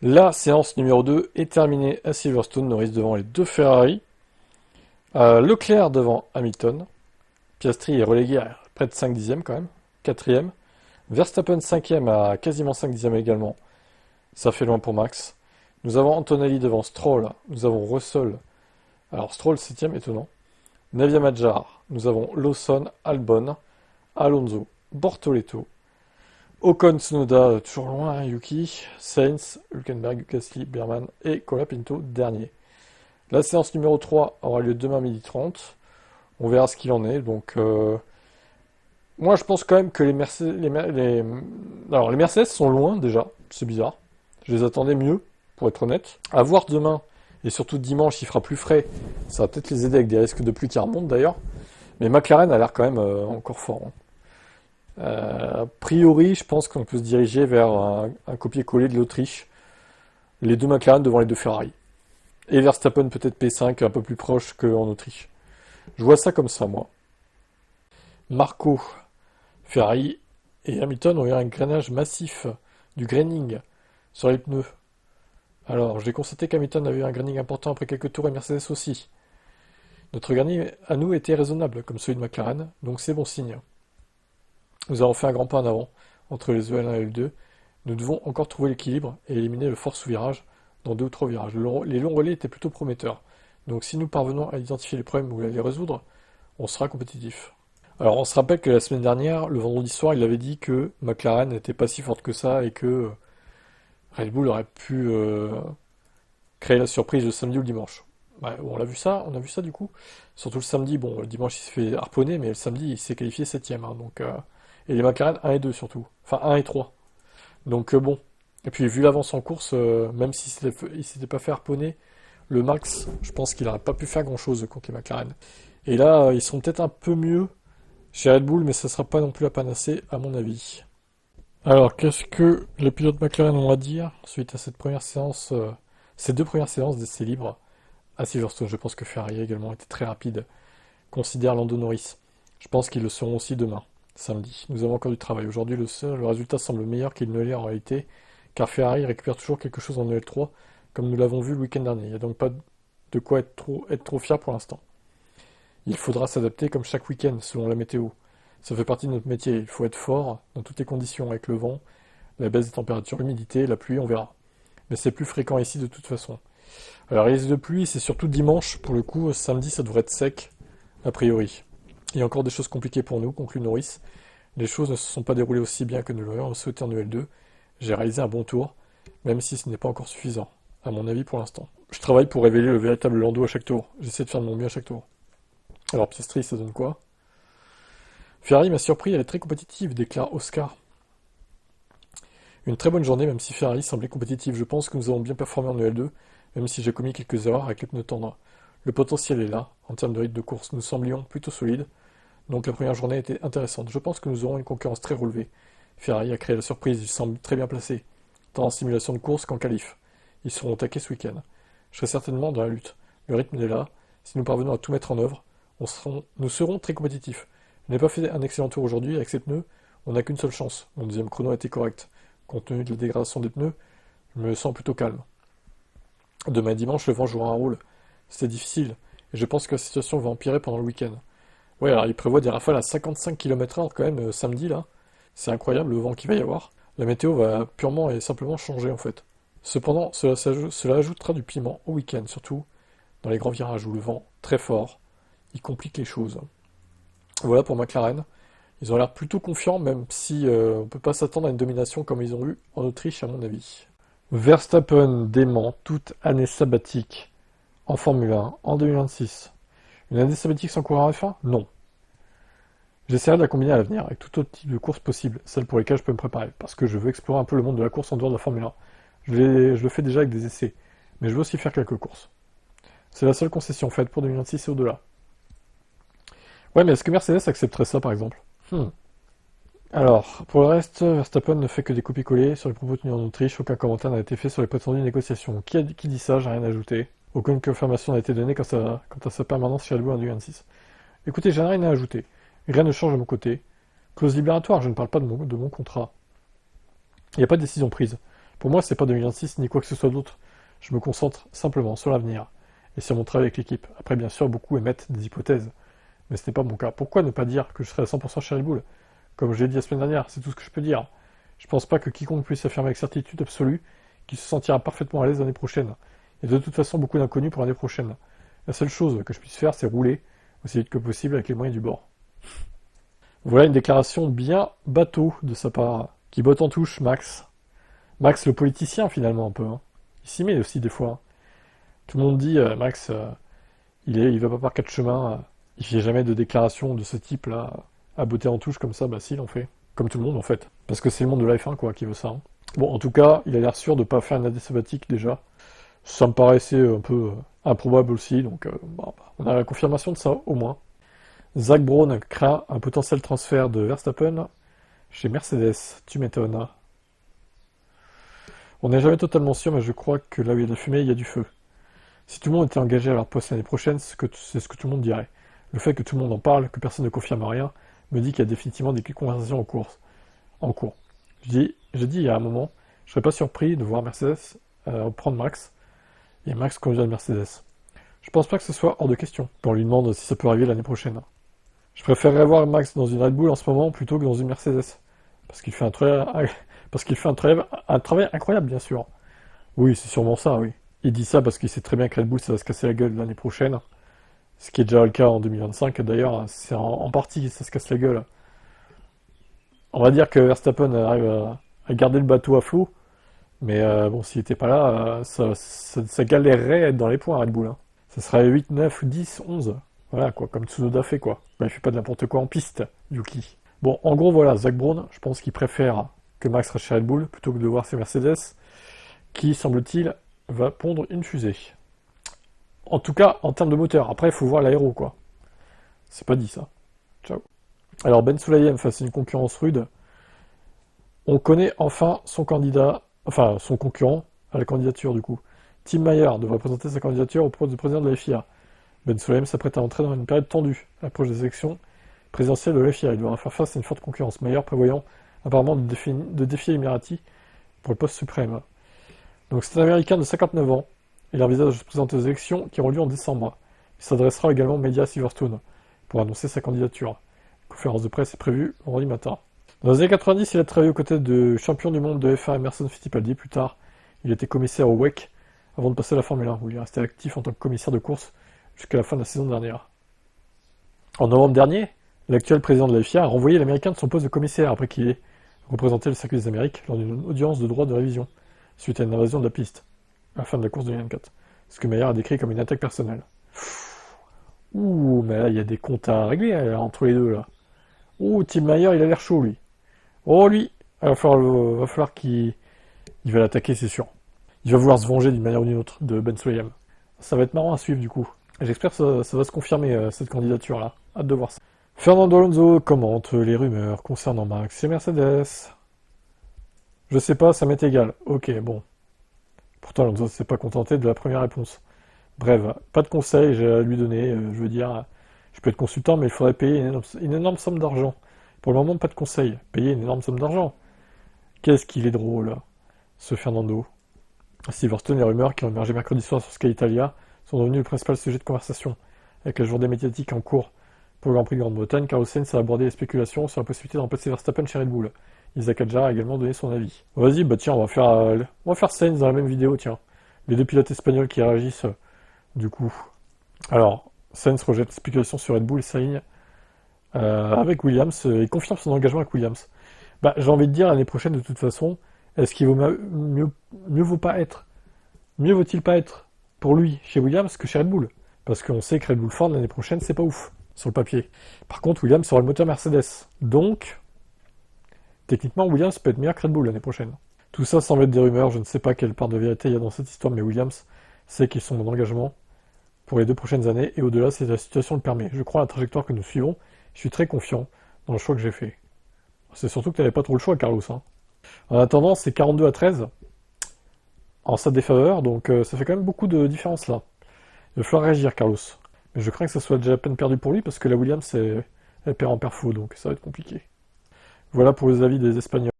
La séance numéro 2 est terminée à Silverstone, Norris devant les deux Ferrari, Leclerc devant Hamilton, Piastri est relégué à près de 5 dixièmes quand même, quatrième, Verstappen 5e à quasiment 5 dixièmes également, ça fait loin pour Max. Nous avons Antonelli devant Stroll, nous avons Russell, alors Stroll 7e, étonnant, Navia Madjar, nous avons Lawson, Albon, Alonso, Bortoleto, Ocon, Tsunoda, toujours loin, hein, Yuki, Sainz, Hülkenberg, Gasly, Berman et Colapinto dernier. La séance numéro 3 aura lieu demain 12h30. On verra ce qu'il en est. Donc, moi je pense quand même que les Mercedes, alors les Mercedes sont loin déjà, c'est bizarre. Je les attendais mieux, pour être honnête. À voir demain, et surtout dimanche, il fera plus frais. Ça va peut-être les aider avec des risques de pluie qui remontent d'ailleurs. Mais McLaren a l'air quand même encore fort, hein. A priori, je pense qu'on peut se diriger vers un copier-coller de l'Autriche. Les deux McLaren devant les deux Ferrari. Et Verstappen peut-être P5 un peu plus proche qu'en Autriche. Je vois ça comme ça, moi. Marco, Ferrari et Hamilton ont eu un grainage massif, du graining, sur les pneus. Alors, j'ai constaté qu'Hamilton avait eu un graining important après quelques tours et Mercedes aussi. Notre graining à nous était raisonnable, comme celui de McLaren, donc c'est bon signe. Nous avons fait un grand pas en avant entre les EL1 et L2. Nous devons encore trouver l'équilibre et éliminer le force sous virage dans 2 ou 3 virages. Les longs relais étaient plutôt prometteurs. Donc si nous parvenons à identifier les problèmes ou à les résoudre, on sera compétitif. Alors on se rappelle que la semaine dernière, le vendredi soir, il avait dit que McLaren n'était pas si forte que ça et que Red Bull aurait pu créer la surprise le samedi ou le dimanche. Ouais, on a vu ça du coup. Surtout le samedi, bon, le dimanche il s'est fait harponner, mais le samedi il s'est qualifié 7ème, hein, donc, et les McLaren 1 et 2 surtout. Enfin 1 et 3. Donc bon. Et puis vu l'avance en course, même s'il s'était pas fait harponner, le Max, je pense qu'il n'aurait pas pu faire grand chose contre les McLaren. Et là, ils sont peut-être un peu mieux chez Red Bull, mais ça sera pas non plus la panacée à mon avis. Alors, qu'est-ce que les pilotes McLaren ont à dire suite à cette première séance, ces deux premières séances d'essais libres à Silverstone? Je pense que Ferrari a également été très rapide, considère Lando Norris. Je pense qu'ils le seront aussi demain, samedi. Nous avons encore du travail. Aujourd'hui, le résultat semble meilleur qu'il ne l'est en réalité, car Ferrari récupère toujours quelque chose en EL3, comme nous l'avons vu le week-end dernier. Il n'y a donc pas de quoi être trop fier pour l'instant. Il faudra s'adapter comme chaque week-end, selon la météo. Ça fait partie de notre métier. Il faut être fort dans toutes les conditions, avec le vent, la baisse des températures, l'humidité, la pluie, on verra. Mais c'est plus fréquent ici de toute façon. Alors, les risques de pluie, c'est surtout dimanche. Pour le coup, samedi, ça devrait être sec, a priori. Il y a encore des choses compliquées pour nous, conclut Norris. Les choses ne se sont pas déroulées aussi bien que nous l'aurions souhaité en EL2. J'ai réalisé un bon tour, même si ce n'est pas encore suffisant, à mon avis pour l'instant. Je travaille pour révéler le véritable Lando à chaque tour. J'essaie de faire de mon mieux à chaque tour. Alors, Piastri, ça donne quoi? Ferrari m'a surpris, elle est très compétitive, déclare Oscar. Une très bonne journée, même si Ferrari semblait compétitive. Je pense que nous avons bien performé en EL2, même si j'ai commis quelques erreurs avec les pneus tendres. Le potentiel est là, en termes de rythme de course. Nous semblions plutôt solides, donc la première journée était intéressante. Je pense que nous aurons une concurrence très relevée. Ferrari a créé la surprise, il semble très bien placé, tant en simulation de course qu'en qualif. Ils seront attaqués ce week-end. Je serai certainement dans la lutte. Le rythme est là. Si nous parvenons à tout mettre en œuvre, nous serons très compétitifs. Je n'ai pas fait un excellent tour aujourd'hui avec ces pneus, on n'a qu'une seule chance. Mon deuxième chrono a été correct. Compte tenu de la dégradation des pneus, je me sens plutôt calme. Demain dimanche, le vent jouera un rôle. C'est difficile, et je pense que la situation va empirer pendant le week-end. Ouais, alors il prévoit des rafales à 55 km/h quand même samedi là. C'est incroyable le vent qu'il va y avoir. La météo va purement et simplement changer en fait. Cependant, cela ajoutera du piment au week-end, surtout dans les grands virages où le vent, très fort, il complique les choses. Voilà pour McLaren. Ils ont l'air plutôt confiants, même si on ne peut pas s'attendre à une domination comme ils ont eu en Autriche, à mon avis. Verstappen dément toute année sabbatique en Formule 1 en 2026. Une année sabbatique sans coureur F1? Non. J'essaierai de la combiner à l'avenir avec tout autre type de course possible, celles pour lesquelles je peux me préparer, parce que je veux explorer un peu le monde de la course en dehors de la Formule 1. Je le fais déjà avec des essais, mais je veux aussi faire quelques courses. C'est la seule concession faite pour 2026 et au-delà. Ouais, mais est-ce que Mercedes accepterait ça, par exemple? Alors, pour le reste, Verstappen ne fait que des copier-coller sur les propos tenus en Autriche. Aucun commentaire n'a été fait sur les prétendues négociations. Qui dit ça? J'ai rien ajouté. Aucune confirmation n'a été donnée quant à sa permanence chez Red Bull en 2026. Écoutez, j'ai rien à ajouter. Rien ne change de mon côté. Clause libératoire, je ne parle pas de mon contrat. Il n'y a pas de décision prise. Pour moi, c'est pas 2026 ni quoi que ce soit d'autre. Je me concentre simplement sur l'avenir et sur mon travail avec l'équipe. Après, bien sûr, beaucoup émettent des hypothèses, mais ce n'est pas mon cas. Pourquoi ne pas dire que je serai à 100% chez Red Bull? Comme je l'ai dit la semaine dernière, c'est tout ce que je peux dire. Je pense pas que quiconque puisse affirmer avec certitude absolue qu'il se sentira parfaitement à l'aise l'année prochaine. Il y a de toute façon beaucoup d'inconnus pour l'année prochaine. La seule chose que je puisse faire, c'est rouler aussi vite que possible avec les moyens du bord. Voilà une déclaration bien bateau de sa part, qui botte en touche Max. Max le politicien finalement un peu. Hein. Il s'y met aussi des fois. Hein. Tout le monde dit Max, il va pas par quatre chemins, il fait jamais de déclaration de ce type-là, à botter en touche comme ça, bah si, il en fait. Comme tout le monde en fait. Parce que c'est le monde de la F1 quoi qui veut ça. Hein. Bon, en tout cas, il a l'air sûr de pas faire une année sabbatique déjà. Ça me paraissait un peu improbable aussi, donc bon, on a la confirmation de ça au moins. Zach Brown craint un potentiel transfert de Verstappen chez Mercedes. Tu m'étonnes. On n'est jamais totalement sûr, mais je crois que là où il y a de la fumée, il y a du feu. Si tout le monde était engagé à leur poste l'année prochaine, c'est ce que tout le monde dirait. Le fait que tout le monde en parle, que personne ne confirme rien, me dit qu'il y a définitivement des conversations en cours. J'ai dit il y a un moment, je serais pas surpris de voir Mercedes reprendre Max, et Max conduire une Mercedes. Je pense pas que ce soit hors de question. On lui demande si ça peut arriver l'année prochaine. Je préférerais voir Max dans une Red Bull en ce moment plutôt que dans une Mercedes. Parce qu'il fait un travail incroyable, bien sûr. Oui, c'est sûrement ça, oui. Il dit ça parce qu'il sait très bien que Red Bull, ça va se casser la gueule l'année prochaine. Ce qui est déjà le cas en 2025, d'ailleurs, c'est en partie, ça se casse la gueule. On va dire que Verstappen arrive à garder le bateau à flot, mais bon, s'il n'était pas là, ça galérerait à être dans les points, Red Bull. Hein. Ça serait 8, 9, 10, 11. Voilà, quoi, comme Tsunoda fait, quoi. Bah, il fait pas de n'importe quoi en piste, Yuki. Bon, en gros, voilà, Zach Brown, je pense qu'il préfère que Max reste chez Red Bull plutôt que de voir ses Mercedes, qui, semble-t-il, va pondre une fusée. En tout cas, en termes de moteur. Après, il faut voir l'aéro, quoi. C'est pas dit, ça. Ciao. Alors, Ben Sulayem face à une concurrence rude. On connaît enfin son candidat, enfin, son concurrent à la candidature, du coup. Tim Mayer devrait présenter sa candidature au poste de président de la FIA. Ben Sulayem s'apprête à entrer dans une période tendue à l'approche des élections présidentielles de la FIA. Il devra faire face à une forte concurrence. Mayer prévoyant apparemment de défier Emirati pour le poste suprême. Donc c'est un Américain de 59 ans. Il envisage de se présenter aux élections qui auront lieu en décembre. Il s'adressera également aux médias à Silverstone pour annoncer sa candidature. Une conférence de presse est prévue vendredi matin. Dans les années 90, il a travaillé aux côtés de champion du monde de F1 Emerson Fittipaldi. Plus tard, il était commissaire au WEC avant de passer à la Formule 1, où il est resté actif en tant que commissaire de course jusqu'à la fin de la saison dernière. En novembre dernier, l'actuel président de la FIA a renvoyé l'Américain de son poste de commissaire après qu'il ait représenté le circuit des Amériques lors d'une audience de droit de révision, suite à une invasion de la piste, à la fin de la course de 2024. Ce que Mayer a décrit comme une attaque personnelle. Ouh, mais là, il y a des comptes à régler là, entre les deux, là. Ouh, Tim Mayer, il a l'air chaud, lui. Oh, lui, il va falloir qu'il va l'attaquer, c'est sûr. Il va vouloir se venger d'une manière ou d'une autre de Ben Sulayem. Ça va être marrant à suivre, du coup. J'espère que ça va se confirmer, cette candidature-là. Hâte de voir ça. Fernando Alonso commente les rumeurs concernant Max et Mercedes. Je sais pas, ça m'est égal. Ok, bon. Pourtant, Alonso ne s'est pas contenté de la première réponse. Bref, pas de conseils j'ai à lui donner. Je veux dire, je peux être consultant, mais il faudrait payer une énorme somme d'argent. Pour le moment, pas de conseils. Payer une énorme somme d'argent. Qu'est-ce qu'il est drôle, ce Fernando. À Silverstone, les rumeurs qui ont émergé mercredi soir sur Sky Italia sont devenues le principal sujet de conversation, avec la journée médiatique en cours pour le Grand Prix de Grande-Bretagne. Carlos Sainz a abordé les spéculations sur la possibilité de remplacer Verstappen chez Red Bull. Isaac Adjar a également donné son avis. Vas-y, bah tiens, on va faire Sainz dans la même vidéo, tiens. Les deux pilotes espagnols qui réagissent, du coup. Alors, Sainz rejette les spéculations sur Red Bull et s'aligne avec Williams. Il confirme son engagement avec Williams. Bah, j'ai envie de dire, l'année prochaine, de toute façon, est-ce qu'il mieux vaut-il pas être pour lui chez Williams que chez Red Bull? Parce qu'on sait que Red Bull Ford l'année prochaine, c'est pas ouf, sur le papier. Par contre, Williams sera le moteur Mercedes. Donc, techniquement, Williams peut être meilleur que Red Bull l'année prochaine. Tout ça semble être des rumeurs, je ne sais pas quelle part de vérité il y a dans cette histoire, mais Williams sait qu'ils sont en engagement pour les 2 prochaines années, et au-delà, si la situation le permet. Je crois à la trajectoire que nous suivons, je suis très confiant dans le choix que j'ai fait. C'est surtout que tu n'avais pas trop le choix, Carlos. Hein. En attendant, c'est 42-13 en sa défaveur, donc ça fait quand même beaucoup de différence là. Il va falloir réagir, Carlos. Mais je crains que ça soit déjà à peine perdu pour lui, parce que la Williams, elle perd en perfo, donc ça va être compliqué. Voilà pour les avis des Espagnols.